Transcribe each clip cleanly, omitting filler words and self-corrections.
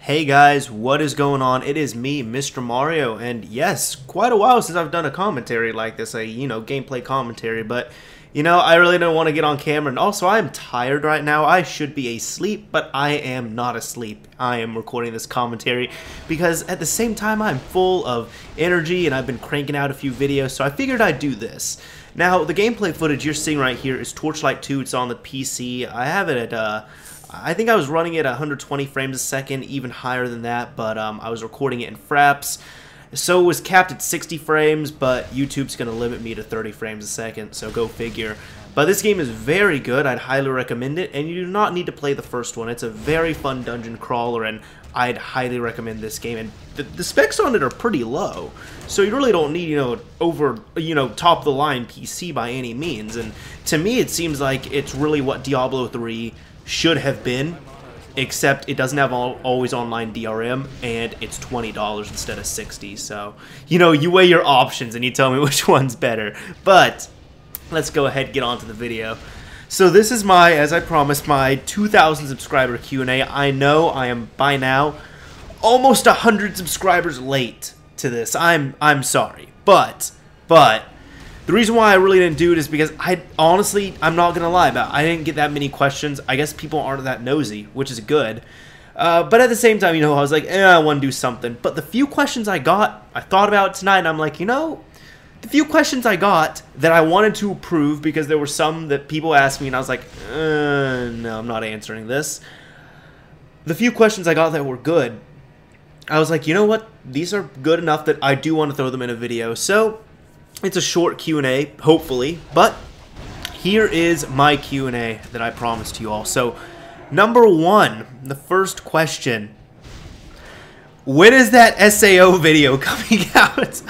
Hey guys, what is going on? It is me, Mr. Mario, and yes, quite a while since I've done a commentary like this, gameplay commentary, but, I really don't want to get on camera, and also I'm tired right now. I should be asleep, but I am not asleep. I am recording this commentary because at the same time I'm full of energy and I've been cranking out a few videos, so I figured I'd do this. Now, the gameplay footage you're seeing right here is Torchlight 2. It's on the PC. I have it at, I think I was running it at 120 frames a second, even higher than that, but I was recording it in fraps. So it was capped at 60 frames, but YouTube's going to limit me to 30 frames a second, so go figure. But this game is very good. I'd highly recommend it, and you do not need to play the first one. It's a very fun dungeon crawler, and I'd highly recommend this game. And the specs on it are pretty low, so you really don't need, top-of-the-line PC by any means. And to me, it seems like it's really what Diablo 3 should have been, except it doesn't have always online DRM, and it's $20 instead of $60. So, you weigh your options and you tell me which one's better. But let's go ahead and get on to the video. So this is as I promised, my 2,000 subscriber Q&A. I know I am by now almost 100 subscribers late to this. I'm sorry, but the reason why I really didn't do it is because I'm not gonna lie I didn't get that many questions. I guess people aren't that nosy, which is good. But at the same time, I was like, I want to do something. But the few questions I got, I thought about it tonight, and I'm like, the few questions I got that I wanted to approve, because there were some that people asked me, and I was like, no, I'm not answering this. The few questions I got that were good, I was like, you know what? These are good enough that I do want to throw them in a video. So it's a short Q&A, hopefully, but here is my Q&A that I promised you all. So, number one, the first question: when is that SAO video coming out?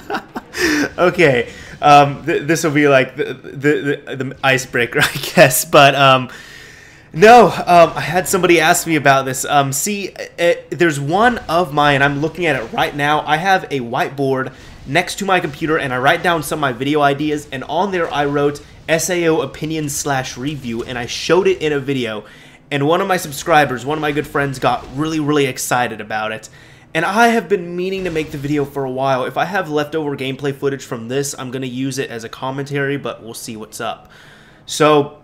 Okay, this will be like the icebreaker, I guess, but no, I had somebody ask me about this. There's one of mine, I'm looking at it right now. I have a whiteboard next to my computer, and I write down some of my video ideas, and on there I wrote SAO opinion/review, and I showed it in a video, and one of my subscribers, one of my good friends, got really excited about it, and I have been meaning to make the video for a while. If I have leftover gameplay footage from this, I'm going to use it as a commentary, but we'll see what's up. So,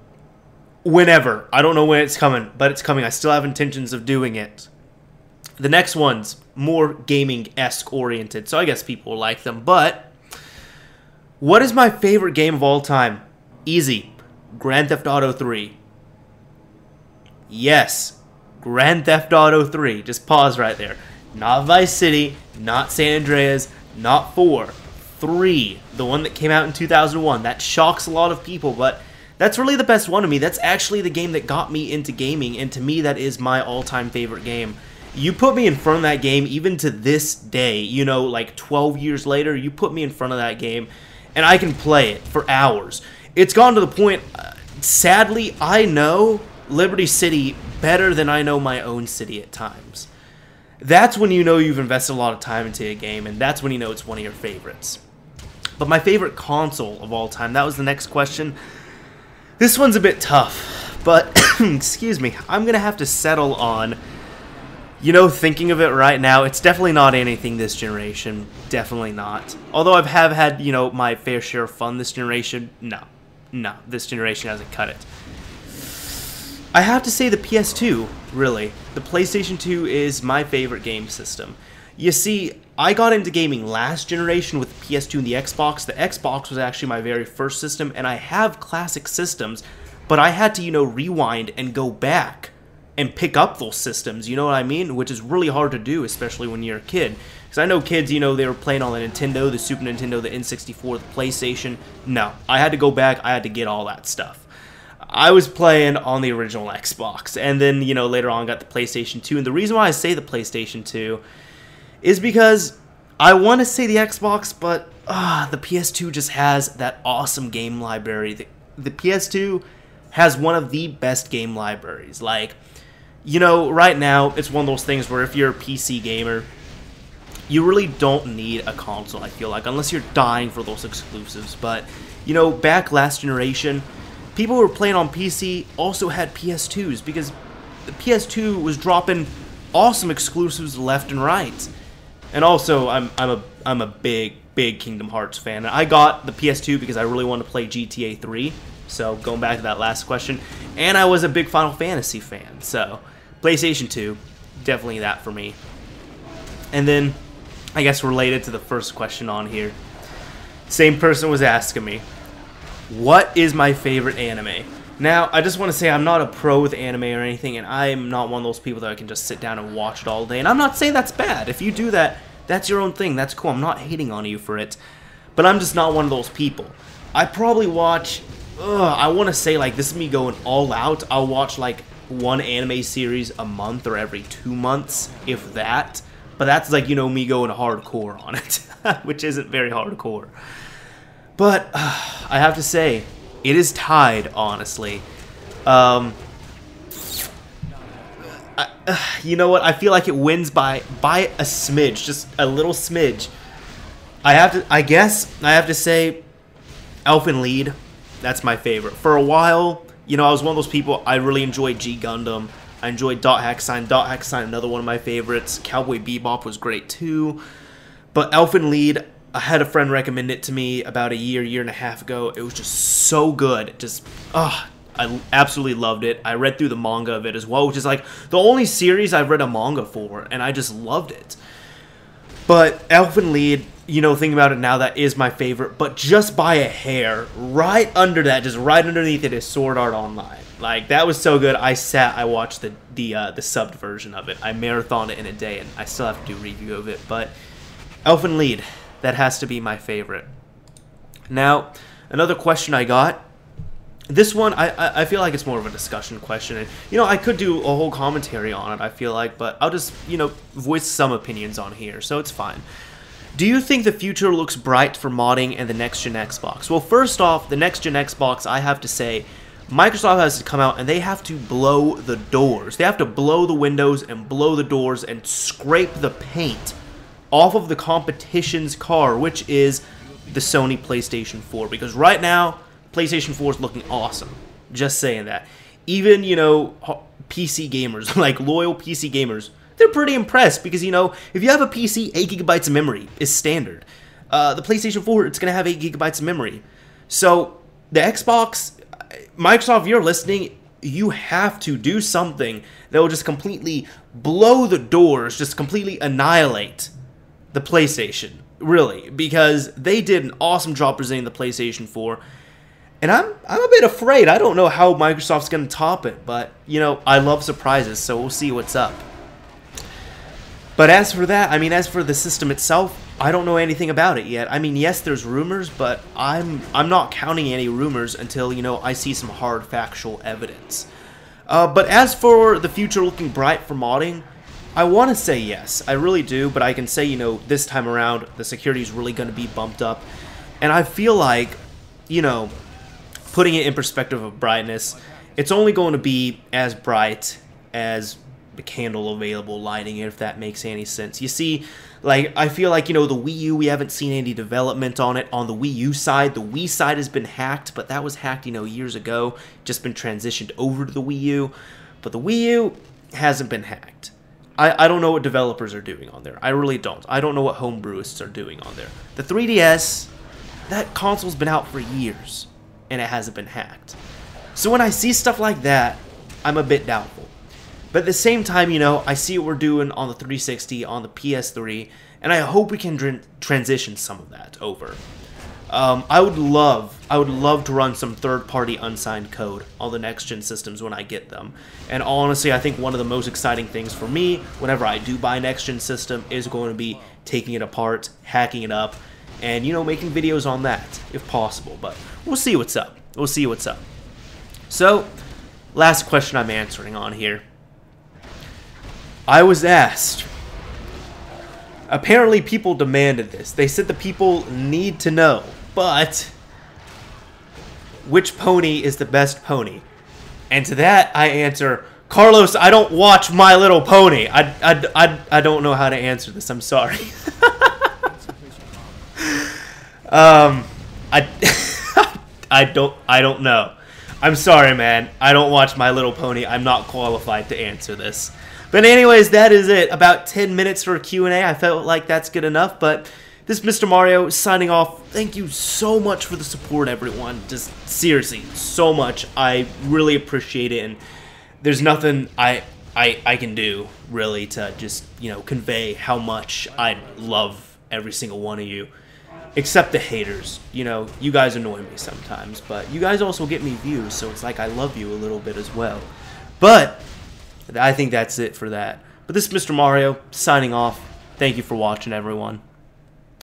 whenever. I don't know when it's coming, but it's coming. I still have intentions of doing it. The next one's more gaming-esque oriented, so I guess people will like them. But what is my favorite game of all time? Easy. Grand Theft Auto 3. Yes. Grand Theft Auto 3. Just pause right there. Not Vice City, not San Andreas, not 4. 3. The one that came out in 2001. That shocks a lot of people, but that's really the best one to me. That's actually the game that got me into gaming, and to me that is my all-time favorite game. You put me in front of that game, even to this day, like 12 years later, you put me in front of that game, and I can play it for hours. It's gone to the point, sadly, I know Liberty City better than I know my own city at times. That's when you know you've invested a lot of time into a game, and that's when you know it's one of your favorites. But my favorite console of all time, that was the next question. This one's a bit tough, but, excuse me, I'm going to have to settle on, thinking of it right now, it's definitely not anything this generation. Definitely not. Although I have had, my fair share of fun this generation. No, this generation hasn't cut it. I have to say the PS2, really. The PlayStation 2 is my favorite game system. You see, I got into gaming last generation with the PS2 and the Xbox. The Xbox was actually my very first system, and I have classic systems, but I had to, rewind and go back and pick up those systems, you know what I mean? Which is really hard to do, especially when you're a kid. Because I know kids, they were playing on the Nintendo, the Super Nintendo, the N64, the PlayStation. No, I had to go back, I had to get all that stuff. I was playing on the original Xbox, and then, later on got the PlayStation 2. And the reason why I say the PlayStation 2 is because I want to say the Xbox, but the PS2 just has that awesome game library. The PS2 has one of the best game libraries. Like, right now, it's one of those things where if you're a PC gamer, you really don't need a console, I feel like, unless you're dying for those exclusives. But, back last generation, people who were playing on PC also had PS2s, because the PS2 was dropping awesome exclusives left and right. And also, I'm a big Kingdom Hearts fan. I got the PS2 because I really wanted to play GTA 3. So going back to that last question, and I was a big Final Fantasy fan. So PlayStation 2, definitely that for me. And then, I guess related to the first question on here, same person was asking me, what is my favorite anime? Now, I just want to say I'm not a pro with anime or anything, and I'm not one of those people that can just sit down and watch it all day. And I'm not saying that's bad. If you do that, that's your own thing. That's cool. I'm not hating on you for it. But I'm just not one of those people. I probably watch, I want to say, like, this is me going all out. I'll watch, like, one anime series a month or every 2 months, if that. But that's, like, you know, me going hardcore on it, which isn't very hardcore. But I have to say, it is tied, honestly. You know what? I feel like it wins by a smidge, just a little smidge. I guess I have to say, Elfen Lied. That's my favorite. For a while, you know, I was one of those people. I really enjoyed G Gundam. I enjoyed Dot Hack Sign. Dot Hack Sign, another one of my favorites. Cowboy Bebop was great too. But Elfen Lied, I had a friend recommend it to me about a year and a half ago. It was just so good. I absolutely loved it. I read through the manga of it as well, which is like the only series I've read a manga for, and I just loved it. But Elfen Lied, you know, thinking about it now, that is my favorite, but just by a hair. Right under that, just right underneath it is Sword Art Online. Like, that was so good. I watched the subbed version of it. I marathoned it in a day, and I still have to do a review of it. But Elfen Lied, that has to be my favorite. Now, another question I got. This one, I feel like it's more of a discussion question. And, you know, I could do a whole commentary on it, I feel like. But I'll just, you know, voice some opinions on here, so it's fine. Do you think the future looks bright for modding and the next-gen Xbox? Well, first off, the next-gen Xbox, I have to say, Microsoft has to come out and they have to blow the doors. They have to blow the windows and blow the doors and scrape the paint off of the competition's car, which is the Sony PlayStation 4. Because right now, PlayStation 4 is looking awesome. Just saying that. Even, you know, PC gamers, like loyal PC gamers, they're pretty impressed because, you know, if you have a PC, 8 gigabytes of memory is standard. The PlayStation 4, it's going to have 8 gigabytes of memory. So, the Xbox, Microsoft, if you're listening, you have to do something that will just completely blow the doors, just completely annihilate the PlayStation, really, because they did an awesome job presenting the PlayStation 4. And I'm a bit afraid. I don't know how Microsoft's going to top it, but, you know, I love surprises, so we'll see what's up. But as for that, I mean, as for the system itself, I don't know anything about it yet. I mean, yes, there's rumors, but I'm not counting any rumors until, you know, I see some hard factual evidence. But as for the future looking bright for modding, I want to say yes. I really do, but I can say, you know, this time around, the security is really going to be bumped up. And I feel like, you know, putting it in perspective of brightness, it's only going to be as bright as the candle available lighting it, if that makes any sense. You see, like, I feel like, you know, the Wii U, we haven't seen any development on it. On the Wii U side, the Wii side has been hacked, but that was hacked, you know, years ago, just been transitioned over to the Wii U. But the Wii U hasn't been hacked. I don't know what developers are doing on there. I really don't. I don't know what homebrewists are doing on there. The 3DS, that console's been out for years, and it hasn't been hacked. So when I see stuff like that, I'm a bit doubtful. But at the same time, you know, I see what we're doing on the 360, on the PS3, and I hope we can transition some of that over. I would love to run some third-party unsigned code on the next-gen systems when I get them. And honestly, I think one of the most exciting things for me, whenever I do buy a next-gen system, is going to be taking it apart, hacking it up, and, you know, making videos on that, if possible. But we'll see what's up. We'll see what's up. So, last question I'm answering on here. I was asked. Apparently people demanded this. They said the people need to know. But which pony is the best pony? And to that I answer, Carlos, I don't watch My Little Pony. I don't know how to answer this. I'm sorry. I don't know. I'm sorry, man. I don't watch My Little Pony. I'm not qualified to answer this. But anyways, that is it. About 10 minutes for a Q&A. I felt like that's good enough, but this is Mr. Mario signing off. Thank you so much for the support, everyone. Just seriously, so much. I really appreciate it, and there's nothing I can do really to just, you know, convey how much I love every single one of you. Except the haters. You know, you guys annoy me sometimes, but you guys also get me views, so it's like I love you a little bit as well. But I think that's it for that. But this is Mr. Mario signing off. Thank you for watching, everyone.